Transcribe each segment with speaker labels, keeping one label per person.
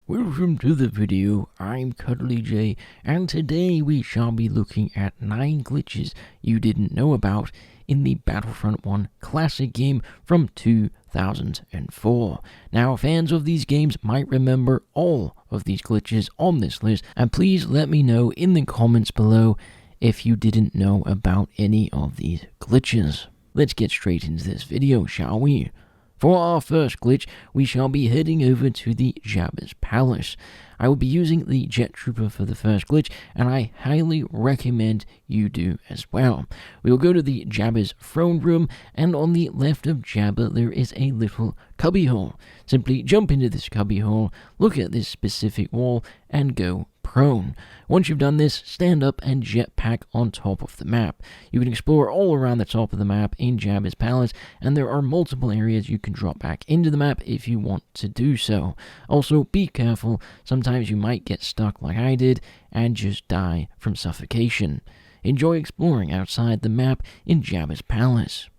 Speaker 1: Welcome to the video. I'm CuddlyJay, and today we shall be looking at 9 glitches you didn't know about in the Battlefront 1 classic game from 2004. Now, fans of these games might remember all of these glitches on this list, and please let me know in the comments below if you didn't know about any of these glitches. Let's get straight into this video, shall we? For our first glitch, we shall be heading over to the Jabba's Palace. I will be using the Jet Trooper for the first glitch, and I highly recommend you do as well. We will go to the Jabba's throne room, and on the left of Jabba there is a little cubbyhole. Simply jump into this cubbyhole, look at this specific wall, and go prone. Once you've done this, stand up and jetpack on top of the map. You can explore all around the top of the map in Jabba's Palace, and there are multiple areas you can drop back into the map if you want to do so. Also, be careful, sometimes you might get stuck like I did and just die from suffocation. Enjoy exploring outside the map in Jabba's Palace.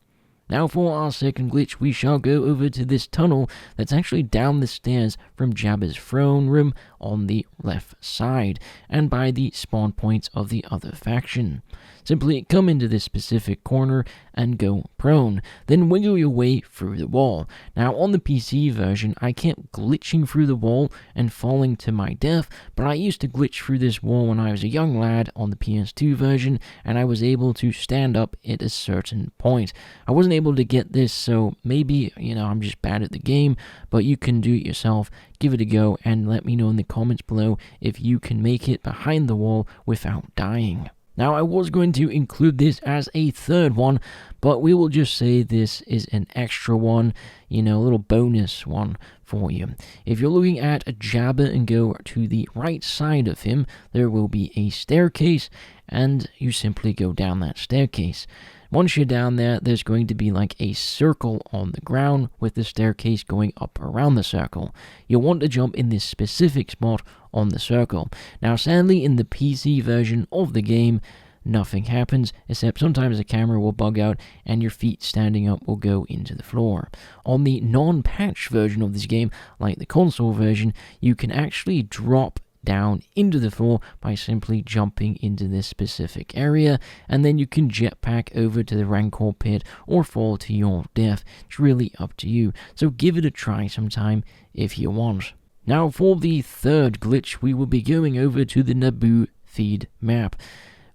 Speaker 1: Now for our second glitch, we shall go over to this tunnel that's actually down the stairs from Jabba's throne room on the left side, and by the spawn points of the other faction. Simply come into this specific corner and go prone, then wiggle your way through the wall. Now on the PC version, I kept glitching through the wall and falling to my death, but I used to glitch through this wall when I was a young lad on the PS2 version, and I was able to stand up at a certain point. I wasn't able to get this, so maybe, I'm just bad at the game, but you can do it yourself. Give it a go and let me know in the comments below if you can make it behind the wall without dying. Now, I was going to include this as a third one, but we will just say this is an extra one, a little bonus one for you. If you're looking at Jabba and go to the right side of him, there will be a staircase, and you simply go down that staircase. Once you're down there, there's going to be like a circle on the ground with the staircase going up around the circle. You'll want to jump in this specific spot on the circle. Now, sadly, in the PC version of the game, nothing happens, except sometimes the camera will bug out and your feet standing up will go into the floor. On the non-patch version of this game, like the console version, you can actually drop down into the floor by simply jumping into this specific area, and then you can jetpack over to the Rancor pit or fall to your death. It's really up to you, so give it a try sometime if you want. Now for the third glitch, we will be going over to the Naboo feed map.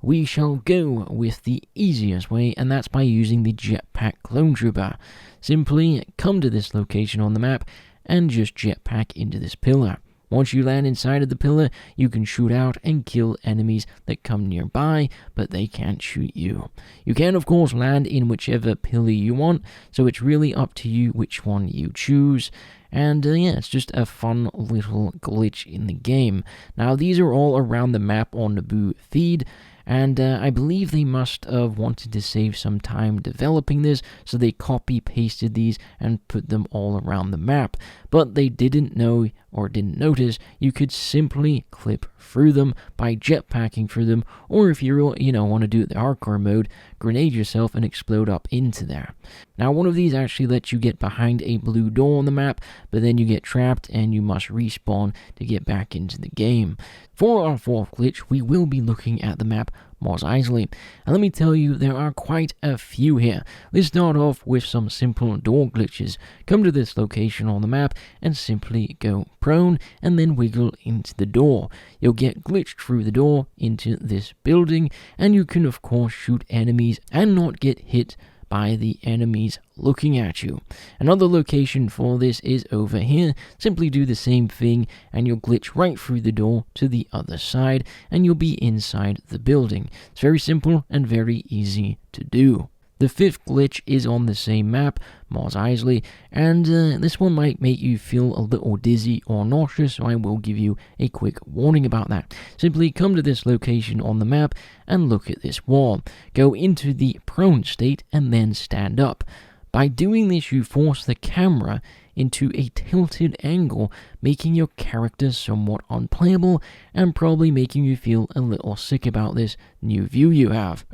Speaker 1: We shall go with the easiest way, and that's by using the jetpack clone trooper. Simply come to this location on the map and just jetpack into this pillar. Once you land inside of the pillar, you can shoot out and kill enemies that come nearby, but they can't shoot you. You can, of course, land in whichever pillar you want, so it's really up to you which one you choose. And it's just a fun little glitch in the game. Now, these are all around the map on Naboo feed, and I believe they must have wanted to save some time developing this, so they copy-pasted these and put them all around the map. But they didn't know or didn't notice you could simply clip through them by jetpacking through them, or if you want to do it the hardcore mode, grenade yourself and explode up into there. Now, one of these actually lets you get behind a blue door on the map, but then you get trapped and you must respawn to get back into the game. For our fourth glitch, we will be looking at the map Mos Eisley, and let me tell you, there are quite a few here. Let's start off with some simple door glitches. Come to this location on the map and simply go prone and then wiggle into the door. You'll get glitched through the door into this building, and you can of course shoot enemies and not get hit by the enemies looking at you. Another location for this is over here. Simply do the same thing and you'll glitch right through the door to the other side and you'll be inside the building. It's very simple and very easy to do. The fifth glitch is on the same map, Mos Eisley, and this one might make you feel a little dizzy or nauseous, so I will give you a quick warning about that. Simply come to this location on the map and look at this wall. Go into the prone state and then stand up. By doing this, you force the camera into a tilted angle, making your character somewhat unplayable and probably making you feel a little sick about this new view you have.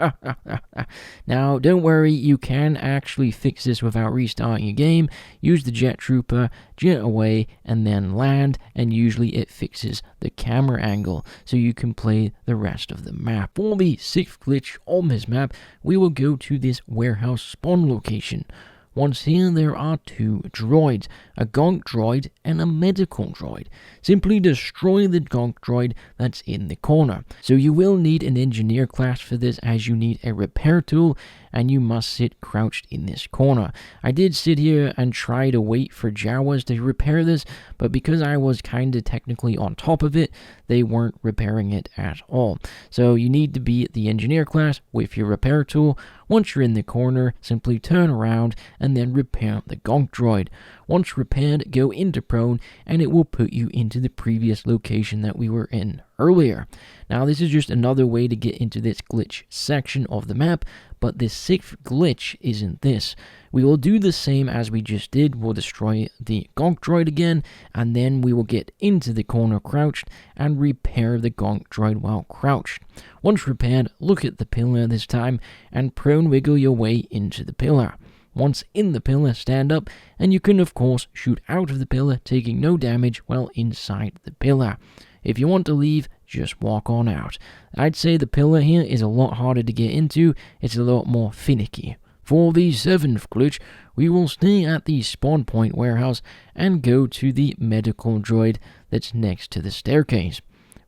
Speaker 1: Now, don't worry, you can actually fix this without restarting your game. Use the jet trooper, jet away, and then land, and usually it fixes the camera angle so you can play the rest of the map. For the 6th glitch on this map, we will go to this warehouse spawn location. Once here, there are 2 droids, a gonk droid and a medical droid. Simply destroy the gonk droid that's in the corner. So you will need an engineer class for this, as you need a repair tool and you must sit crouched in this corner. I did sit here and try to wait for Jawas to repair this, but because I was kinda technically on top of it, they weren't repairing it at all. So you need to be the engineer class with your repair tool. Once you're in the corner, simply turn around and then repair the gonk droid. Once repaired, go into prone and it will put you into the previous location that we were in earlier. Now this is just another way to get into this glitch section of the map, but the 6th glitch isn't this. We will do the same as we just did. We'll destroy the gonk droid again, and then we will get into the corner crouched and repair the gonk droid while crouched. Once repaired, look at the pillar this time and prone wiggle your way into the pillar. Once in the pillar, stand up, and you can of course shoot out of the pillar, taking no damage while inside the pillar. If you want to leave, just walk on out. I'd say the pillar here is a lot harder to get into, it's a lot more finicky. For the 7th glitch, we will stay at the spawn point warehouse and go to the medical droid that's next to the staircase.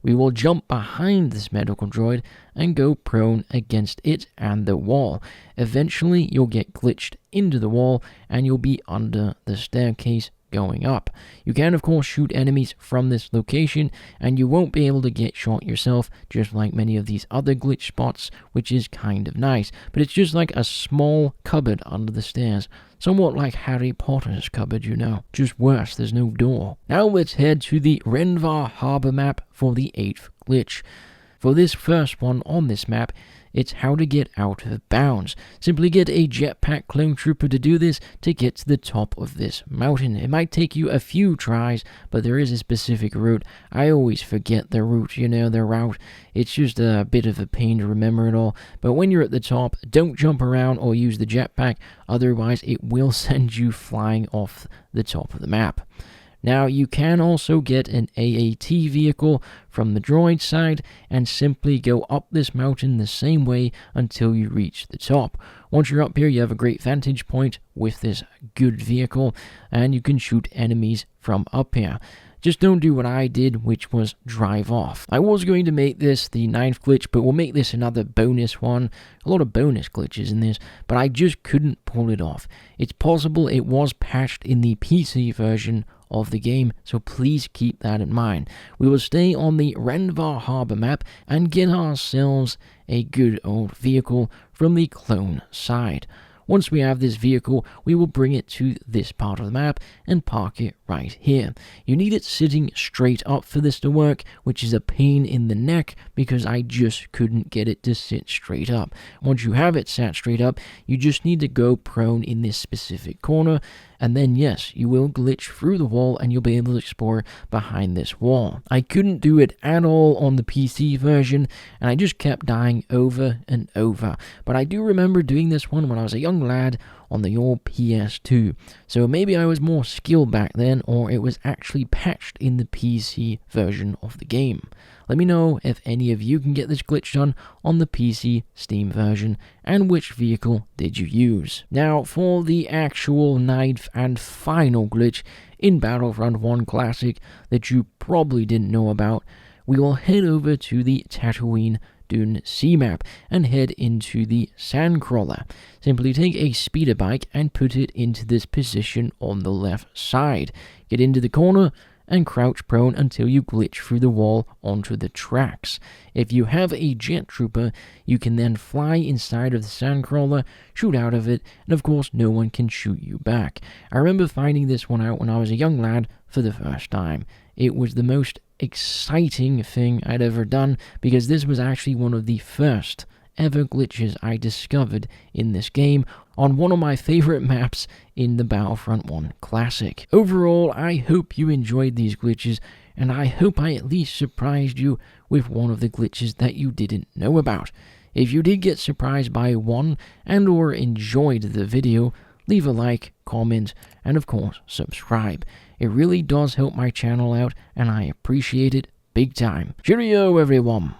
Speaker 1: We will jump behind this medical droid and go prone against it and the wall. Eventually, you'll get glitched into the wall and you'll be under the staircase going up. You can of course shoot enemies from this location and you won't be able to get shot yourself, just like many of these other glitch spots, which is kind of nice, but it's just like a small cupboard under the stairs, somewhat like Harry Potter's cupboard, you know, just worse, there's no door. Now let's head to the Renvar Harbor map for the 8th glitch. For this first one on this map, it's how to get out of bounds. Simply get a jetpack clone trooper to do this to get to the top of this mountain. It might take you a few tries, but there is a specific route. I always forget the route, the route. It's just a bit of a pain to remember it all. But when you're at the top, don't jump around or use the jetpack, otherwise it will send you flying off the top of the map. Now, you can also get an AAT vehicle from the droid side and simply go up this mountain the same way until you reach the top. Once you're up here, you have a great vantage point with this good vehicle, and you can shoot enemies from up here. Just don't do what I did, which was drive off. I was going to make this the 9th glitch, but we'll make this another bonus one. A lot of bonus glitches in this, but I just couldn't pull it off. It's possible it was patched in the PC version of the game, so please keep that in mind. We will stay on the Renvar Harbor map and get ourselves a good old vehicle from the clone side. Once we have this vehicle, we will bring it to this part of the map and park it right here. You need it sitting straight up for this to work, which is a pain in the neck because I just couldn't get it to sit straight up. Once you have it sat straight up, you just need to go prone in this specific corner, and then yes, you will glitch through the wall and you'll be able to explore behind this wall. I couldn't do it at all on the PC version, and I just kept dying over and over. But I do remember doing this one when I was a young lad on the old PS2. So maybe I was more skilled back then, or it was actually patched in the PC version of the game. Let me know if any of you can get this glitch done on the PC Steam version, and which vehicle did you use. Now, for the actual 9th and final glitch in Battlefront 1 Classic that you probably didn't know about, we will head over to the Tatooine Dune Sea map and head into the Sandcrawler. Simply take a speeder bike and put it into this position on the left side. Get into the corner and crouch prone until you glitch through the wall onto the tracks. If you have a jet trooper, you can then fly inside of the Sandcrawler, shoot out of it, and of course no one can shoot you back. I remember finding this one out when I was a young lad for the first time. It was the most exciting thing I'd ever done, because this was actually one of the first ever glitches I discovered in this game on one of my favorite maps in the Battlefront 1 Classic. Overall, I hope you enjoyed these glitches, and I hope I at least surprised you with one of the glitches that you didn't know about. If you did get surprised by one and or enjoyed the video, leave a like, comment, and of course, subscribe. It really does help my channel out, and I appreciate it big time. Cheerio, everyone!